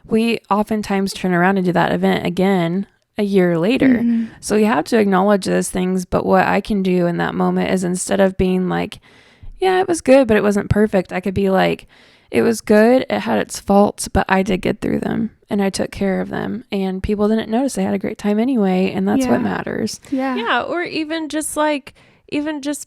we oftentimes turn around and do that event again a year later. So you have to acknowledge those things. But what I can do in that moment is, instead of being like, yeah, it was good, but it wasn't perfect, I could be like, it was good, it had its faults, but I did get through them and I took care of them, and people didn't notice. They had a great time anyway, and that's what matters. Yeah. Or even just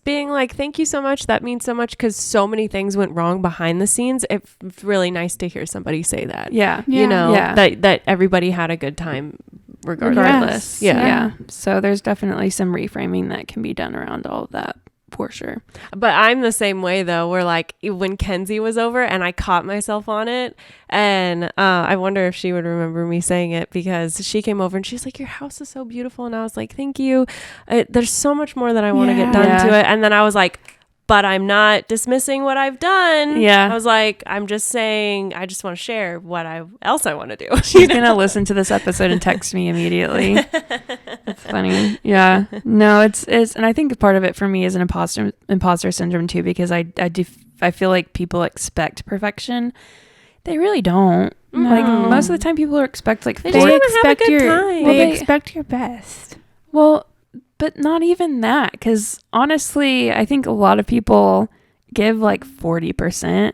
being like, thank you so much. That means so much, because so many things went wrong behind the scenes. It's really nice to hear somebody say that. Yeah. That everybody had a good time regardless. Yeah. So there's definitely some reframing that can be done around all of that, for sure. But I'm the same way though, where like when Kenzie was over and I caught myself on it, and I wonder if she would remember me saying it, because she came over and she's like, your house is so beautiful, and I was like, thank you. There's so much more that I want to get done to it. And then I was like, but I'm not dismissing what I've done. Yeah. I was like, I'm just saying, I just want to share what else I want to do. She's going to listen to this episode and text me immediately. That's funny. Yeah. No, it's, and I think part of it for me is an imposter syndrome too, because I feel like people expect perfection. They really don't. No. Like most of the time people expect like They just wanna have a good time. They expect your best. Well, but not even that, because honestly, I think a lot of people give like 40%,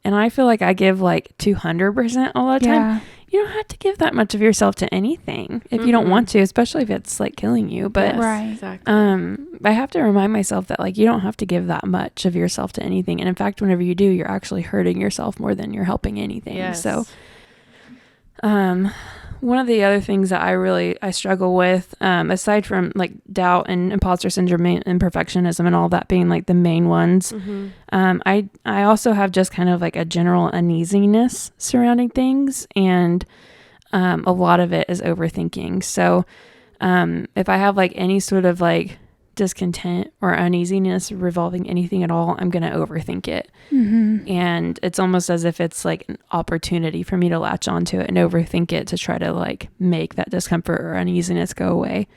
and I feel like I give like 200% all the time. Yeah. You don't have to give that much of yourself to anything if you don't want to, especially if it's like killing you. But Yes, Right. exactly. I have to remind myself that like you don't have to give that much of yourself to anything, and in fact, whenever you do, you're actually hurting yourself more than you're helping anything. Yes. So, one of the other things that I struggle with, aside from like doubt and imposter syndrome and perfectionism and all that being like the main ones, I also have just kind of like a general uneasiness surrounding things, and a lot of it is overthinking. So if I have like any sort of like discontent or uneasiness revolving anything at all, I'm going to overthink it. Mm-hmm. And it's almost as if it's like an opportunity for me to latch onto it and overthink it to try to like make that discomfort or uneasiness go away.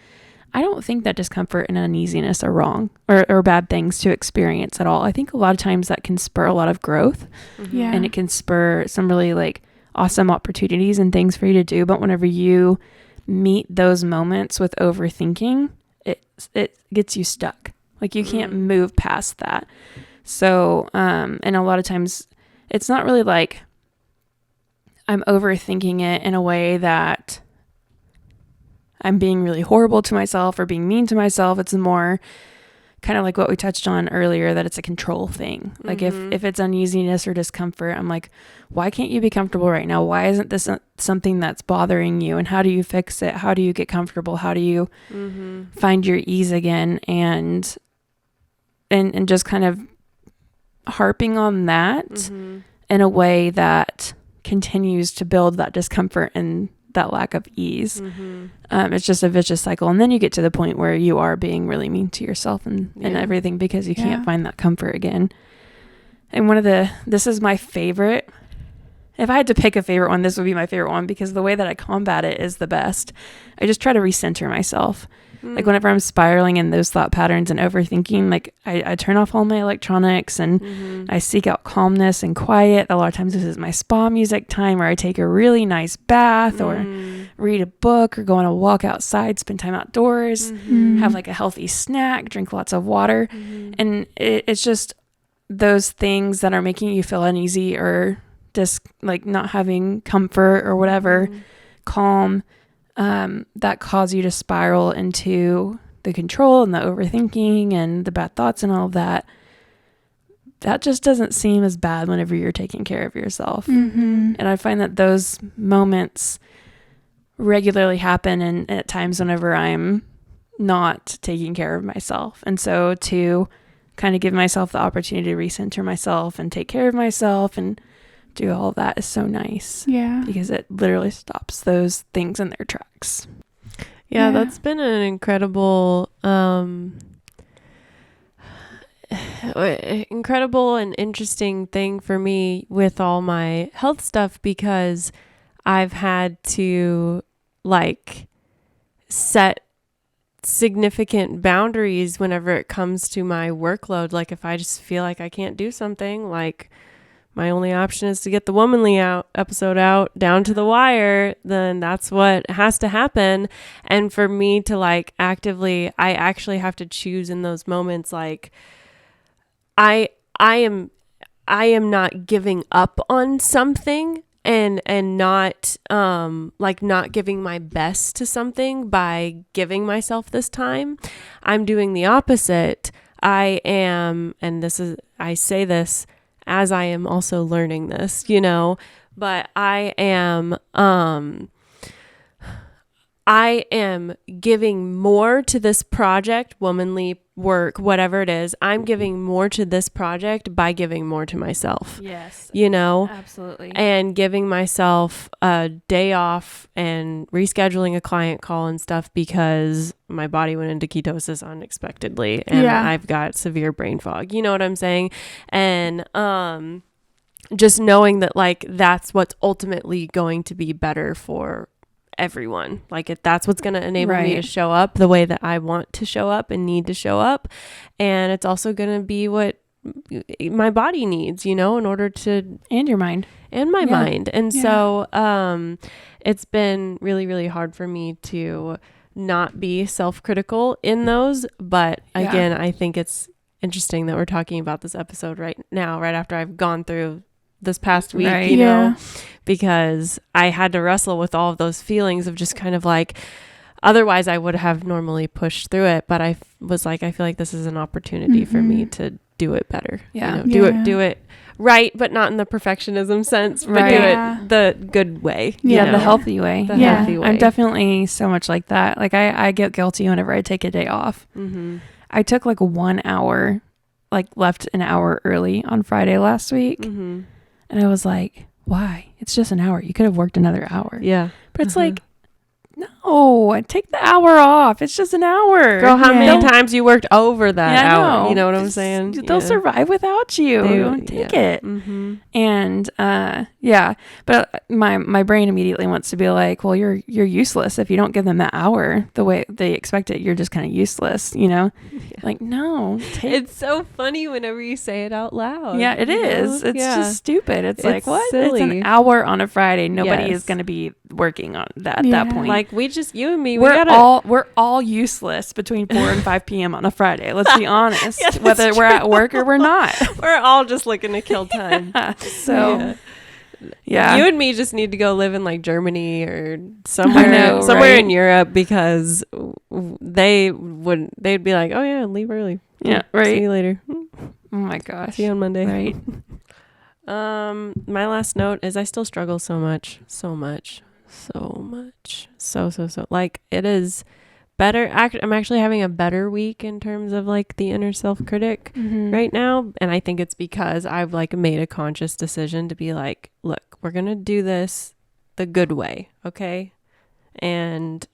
I don't think that discomfort and uneasiness are wrong or bad things to experience at all. I think a lot of times that can spur a lot of growth, Yeah. and it can spur some really like awesome opportunities and things for you to do. But whenever you meet those moments with overthinking, it gets you stuck. Like you can't move past that. So, and a lot of times it's not really like I'm overthinking it in a way that I'm being really horrible to myself or being mean to myself. It's more kind of like what we touched on earlier, that it's a control thing. Like if it's uneasiness or discomfort, I'm like, why can't you be comfortable right now? Why isn't this something that's bothering you? And how do you fix it? How do you get comfortable? How do you find your ease again? And just kind of harping on that in a way that continues to build that discomfort and that lack of ease. It's just a vicious cycle. And then you get to the point where you are being really mean to yourself and everything because you can't find that comfort again. And this is my favorite. If I had to pick a favorite one, this would be my favorite one, because the way that I combat it is the best. I just try to recenter myself. Like whenever I'm spiraling in those thought patterns and overthinking, like I turn off all my electronics and I seek out calmness and quiet. A lot of times this is my spa music time, where I take a really nice bath or read a book or go on a walk outside, spend time outdoors, have like a healthy snack, drink lots of water. And it's just those things that are making you feel uneasy or just like not having comfort or whatever, calm, that cause you to spiral into the control and the overthinking and the bad thoughts and all of that. That just doesn't seem as bad whenever you're taking care of yourself. And I find that those moments regularly happen, and at times whenever I'm not taking care of myself. And so to kind of give myself the opportunity to recenter myself and take care of myself and do all that is so nice. Yeah. Because it literally stops those things in their tracks. Yeah, that's been an incredible and interesting thing for me with all my health stuff, because I've had to like set significant boundaries whenever it comes to my workload. Like if I just feel like I can't do something, like my only option is to get the Womanly episode out down to the wire, then that's what has to happen. And for me to like actively, I actually have to choose in those moments. Like I am not giving up on something and not like not giving my best to something by giving myself this time. I'm doing the opposite. I am, and I say this as I am also learning this, but I am I am giving more to this project, womanly work, whatever it is. I'm giving more to this project by giving more to myself. Yes. You know, Absolutely. and giving myself a day off and rescheduling a client call and stuff because my body went into ketosis unexpectedly and I've got severe brain fog. You know what I'm saying? And just knowing that like that's what's ultimately going to be better for everyone. Like if that's what's going to enable me to show up the way that I want to show up and need to show up. And it's also going to be what my body needs, you know, in order to, and your mind and my mind. And so it's been really, really hard for me to not be self-critical in those. But again, I think it's interesting that we're talking about this episode right now, right after I've gone through this past week, you know, because I had to wrestle with all of those feelings of just kind of like, otherwise I would have normally pushed through it. But I was like, I feel like this is an opportunity for me to do it better. Yeah. You know, do it right, but not in the perfectionism sense, but do it the good way. Yeah. You know? The healthy way. The healthy way. I'm definitely so much like that. Like I get guilty whenever I take a day off. Mm-hmm. I took like 1 hour, like left an hour early on Friday last week. Mm-hmm. And I was like, why? It's just an hour. You could have worked another hour. Yeah. But it's like, no, take the hour off. It's just an hour. Girl, how many times you worked over that hour? You know what I'm saying? They'll survive without you. Take it. Mm-hmm. And but my brain immediately wants to be like, well, you're useless if you don't give them that hour the way they expect it. You're just kind of useless, you know? Like, no. It's so funny whenever you say it out loud. Yeah, it is. It's just stupid. It's like, what? Silly. It's an hour on a Friday. Nobody is going to be working on that at that point. Like you and me, we're all useless between 4 and 5 p.m. on a Friday. Let's be honest. Whether we're at work or we're not. We're all just looking to kill time. So you and me just need to go live in like Germany or somewhere in Europe because they'd be like, oh yeah, leave early. Yeah, right. See you later. Oh my gosh. See you on Monday. Right. My last note is I still struggle so much. Like it is better. I'm actually having a better week in terms of like the inner self-critic right now. And I think it's because I've like made a conscious decision to be like, look, we're going to do this the good way. Okay. And,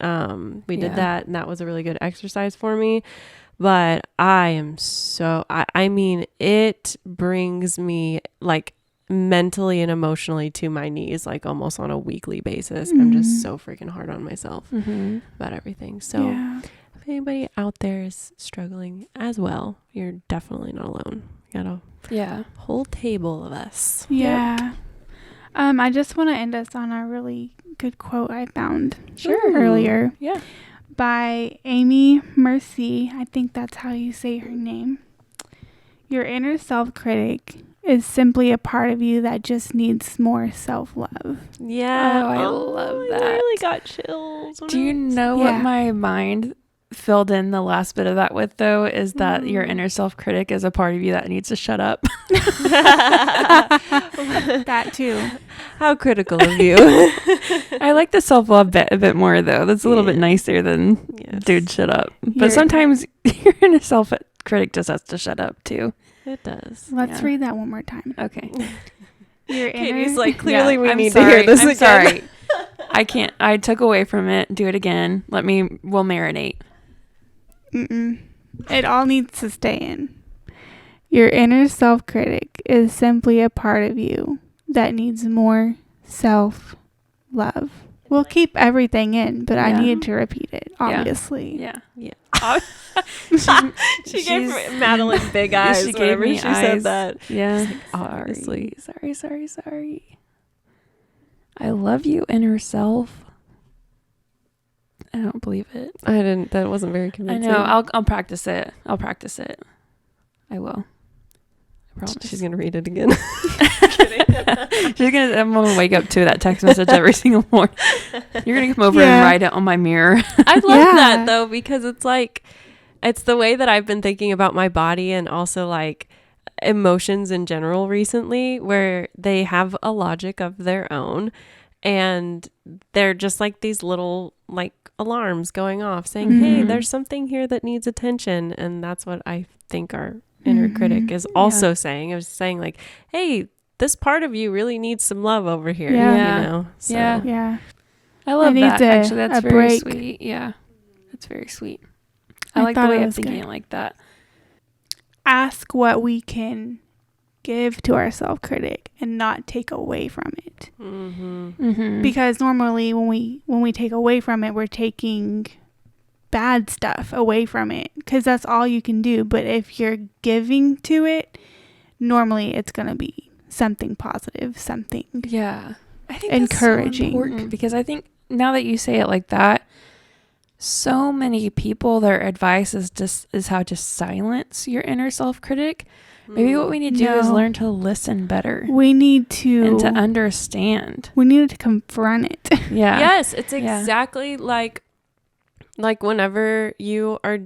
we did that and that was a really good exercise for me. But I mean, it brings me like mentally and emotionally to my knees like almost on a weekly basis. I'm just so freaking hard on myself about everything. So if anybody out there is struggling as well, you're definitely not alone. You got a whole table of us. I just want to end us on a really good quote I found earlier by Amy Mercy. I think that's how you say her name. Your inner self-critic is simply a part of you that just needs more self-love. Yeah. Oh, I love that. I really got chills. Do you know what my mind filled in the last bit of that with, though, is that your inner self-critic is a part of you that needs to shut up. That too. How critical of you. I like the self-love bit a bit more, though. That's a little bit nicer than, dude, shut up. But sometimes your inner self-critic just has to shut up, too. It does. Let's read that one more time. Okay. Your Katie's like, clearly we need to hear this again. Sorry. I can't. I took away from it. Do it again. We'll marinate. It all needs to stay in. Your inner self-critic is simply a part of you that needs more self-love. We'll keep everything in, but I needed to repeat it, obviously. Yeah. She gave Madeline big eyes whenever she said that. Yeah. Obviously. Sorry. I love you, inner self. I don't believe it. That wasn't very convincing. I know. I'll practice it. I will. I promise. She's going to read it again. I'm going to wake up to that text message every single morning. You're going to come over and write it on my mirror. I love that though, because it's like, it's the way that I've been thinking about my body and also like emotions in general recently, where they have a logic of their own and they're just like these little like alarms going off saying, hey, Mhm. there's something here that needs attention. And that's what I think our inner critic is also saying. It was saying like, hey, this part of you really needs some love over here. Yeah. You know? So, Yeah. Yeah. I love It that. needs Actually, that's a very break. sweet. Yeah. That's very sweet. I I like the thought way it of was thinking good. it like that. Ask what we can give to our self-critic and not take away from it. Mm-hmm. Because normally when we take away from it, we're taking bad stuff away from it, because that's all you can do. But if you're giving to it, normally it's going to be something positive, something Yeah. I think encouraging. that's so important, because I think now that you say it like that, so many people, their advice is how to silence your inner self-critic. Maybe what we need to do is No. learn to listen better We need to and to understand. we need to confront it. Yeah. Yes, it's Yeah. exactly like whenever you are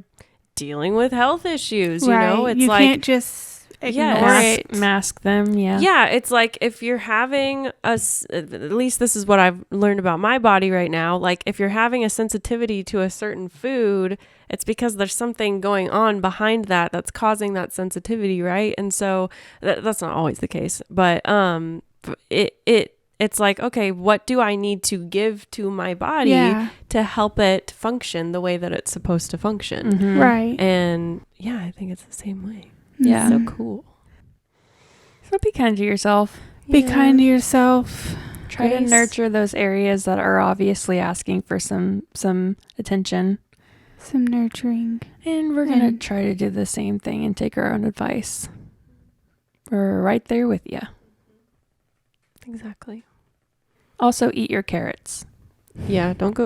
dealing with health issues, you know, it's you like can't just ignore Yes. it. Mask them. Yeah. yeah, it's like if you're having at least this is what I've learned about my body right now. Like if you're having a sensitivity to a certain food, it's because there's something going on behind that that's causing that sensitivity, right? And so that's not always the case, but it's like, okay, what do I need to give to my body Yeah. to help it function the way that it's supposed to function? Mhm. Right. And yeah, I think it's the same way. Yeah. So Mhm. cool. So be kind to yourself. Be Yeah. kind to yourself. Try to Grace. nurture those areas that are obviously asking for some attention. Some nurturing. And we're going to And- try to do the same thing and take our own advice. We're right there with you. Exactly. Also, eat your carrots. Yeah, don't go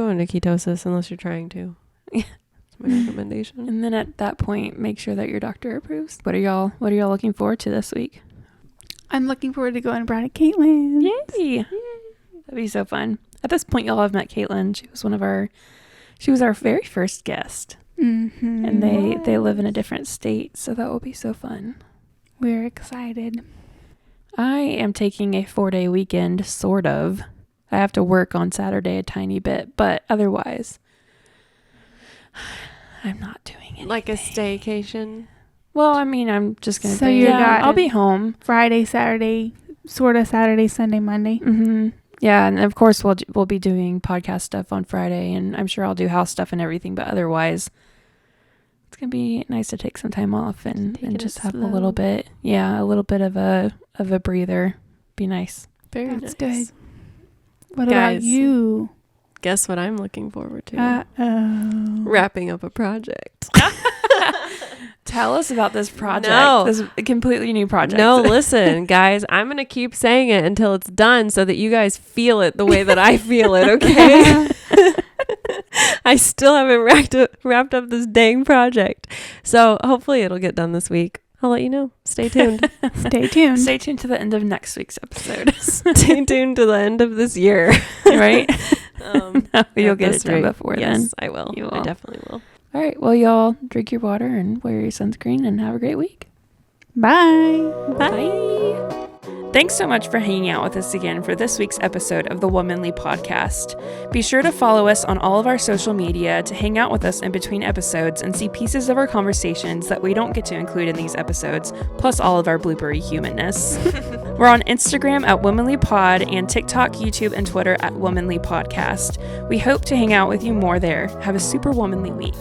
into ketosis unless you're trying to. Yeah. That's my recommendation. And then at that point, make sure that your doctor approves. What are y'all looking forward to this week? I'm looking forward to going to Brad and Caitlin. Yay! That'd be so fun. At this point, y'all have met Caitlin. She was our very first guest. Mm-hmm. And they live in a different state, so that will be so fun. We're excited. I am taking a 4-day weekend, sort of. I have to work on Saturday a tiny bit, but otherwise, I'm not doing anything. Like a staycation. Well, I mean, I'm just going to So be, you got- I'll be home. Friday, Saturday, sort of Saturday, Sunday, Monday. Mm-hmm. Yeah, and of course we'll be doing podcast stuff on Friday, and I'm sure I'll do house stuff and everything, but otherwise, it's going to be nice to take some time off and Take it just have slow. a little bit of a breather. Be nice. Very That's nice. good. What about Guys. you? Guess what I'm looking forward to? Uh-oh. Wrapping up a project. Tell us about this project. No. This completely new project. No, listen, guys, I'm going to keep saying it until it's done so that you guys feel it the way that I feel it, okay? I still haven't wrapped up this dang project. So hopefully it'll get done this week. I'll let you know. Stay tuned. Stay tuned. Stay tuned to the end of next week's episode. Stay tuned to the end of this year. Right? You'll At get it this done rate, before yes, then. I will. You I will. definitely will. All right. Well, y'all drink your water and wear your sunscreen and have a great week. Bye. Bye. Thanks so much for hanging out with us again for this week's episode of the Womanly Podcast. Be sure to follow us on all of our social media to hang out with us in between episodes and see pieces of our conversations that we don't get to include in these episodes, plus all of our bloopery humanness. We're on Instagram at Womanly Pod and TikTok, YouTube, and Twitter at Womanly Podcast. We hope to hang out with you more there. Have a super womanly week.